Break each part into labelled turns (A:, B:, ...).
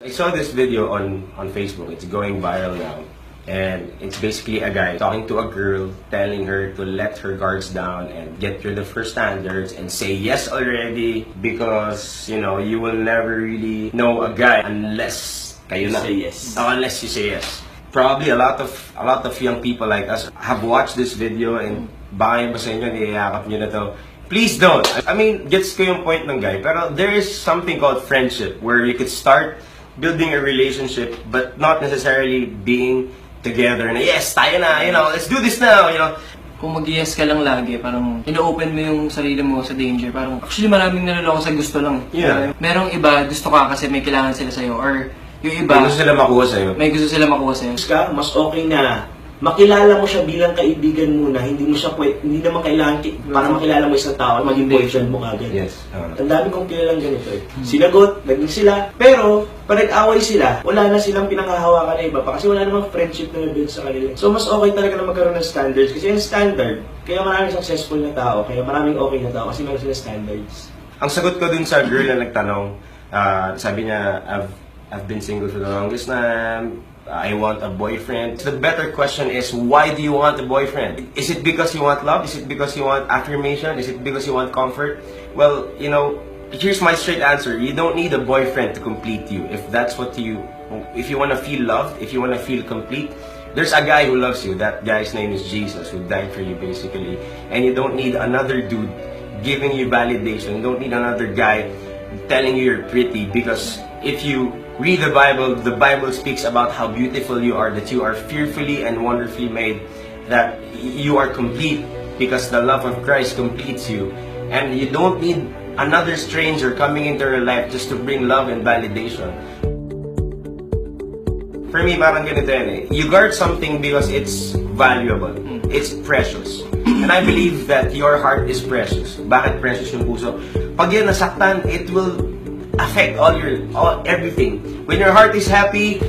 A: I saw this video on Facebook. It's going viral now. And it's basically a guy talking to a girl, telling her to let her guards down and get rid of her standards and say yes already because, you know, you will never really know a guy unless kayo na.
B: Say yes.
A: Unless you say yes. Probably a lot of young people like us have watched this video and baka yung ba sa inyo, niyayakap nyo na to. Please don't. I mean, gets ko yung point ng guy, pero there is something called friendship where you could start building a relationship but not necessarily being together na yes, tayo na, you know, let's do this now, you know.
B: Kung mag-yes ka lang lagi, parang ino-open mo yung sarili mo sa danger. Parang actually maraming naloloko sa gusto lang.
A: Yeah.
B: Merong iba, gusto ka kasi may kailangan sila sa'yo. Or yung iba,
A: May gusto sila makuha sa'yo.
B: may gusto sila makuha sa'yo.
C: Mas okay na makilala mo siya bilang kaibigan muna, hindi naman kailangan para makilala mo isang tao, maging boyfriend mo kagad.
A: Yes.
C: Ang dami kong kilalang ganito eh. Sinagot, naging sila, pero pag nag-away sila, wala na silang pinanghahawakan na iba pa kasi wala namang friendship na nabuild sa kanila. So mas okay talaga na magkaroon ng standards kasi yung standard, kaya maraming successful na tao, kaya maraming okay na tao kasi meron sila standards.
A: Ang sagot ko dun sa girl na nagtanong, sabi niya, I've been single for the longest time. I want a boyfriend. The better question is, why do you want a boyfriend? Is it because you want love? Is it because you want affirmation? Is it because you want comfort? Well, you know, here's my straight answer. You don't need a boyfriend to complete you. If that's what if you want to feel loved, if you want to feel complete, there's a guy who loves you. That guy's name is Jesus, who died for you basically. And you don't need another dude giving you validation. You don't need another guy telling you you're pretty, because if you read the Bible speaks about how beautiful you are, that you are fearfully and wonderfully made, that you are complete because the love of Christ completes you. And you don't need another stranger coming into your life just to bring love and validation. For me, parang ganito yan eh. You guard something because it's valuable. It's precious. And I believe that your heart is precious. Bakit precious yung puso? Pag yan nasaktan, it will affect everything. When your heart is happy,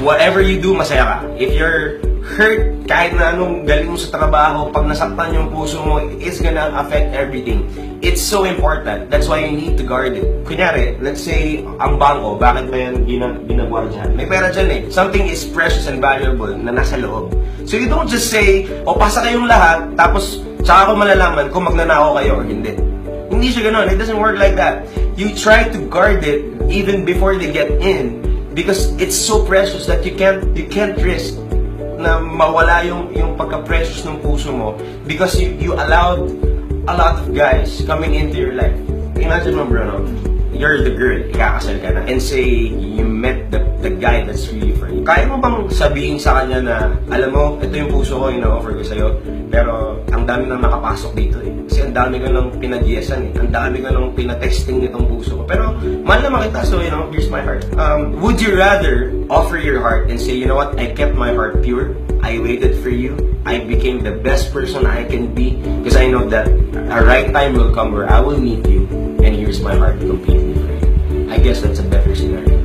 A: whatever you do, masaya ka. If you're hurt, kahit na anong galing mo sa trabaho, pag nasaktan yung puso mo, it's gonna affect everything. It's so important. That's why you need to guard it. Kunyari, let's say, ang bangko, bakit ba yan ginagwardyahan? May pera dyan eh. Something is precious and valuable na nasa loob. So you don't just say, pasa kayong lahat, tapos tsaka ko malalaman kung magnanakaw kayo or hindi. Hindi siya ganun. It doesn't work like that. You try to guard it even before they get in because it's so precious that you can't risk na mawala yung pagka-precious ng puso mo because you allowed a lot of guys coming into your life. Imagine mo, bro, you're the girl, ikakasal ka na, and say you met the guy that's really for you. Kaya mo bang sabihin sa kanya na, alam mo, ito yung puso ko, ino-offer ko sa'yo, pero ang dami nang nakapasok dito eh. Kasi ang dami ko nang pinag-yesan eh. Ang dami ko nang pinatesting nitong puso ko. Pero, mahal naman kita, so, you know, here's my heart. Would you rather offer your heart and say, you know what, I kept my heart pure, I waited for you, I became the best person I can be, because I know that a right time will come where I will meet you, and here's my heart completely for you. I guess that's a better scenario.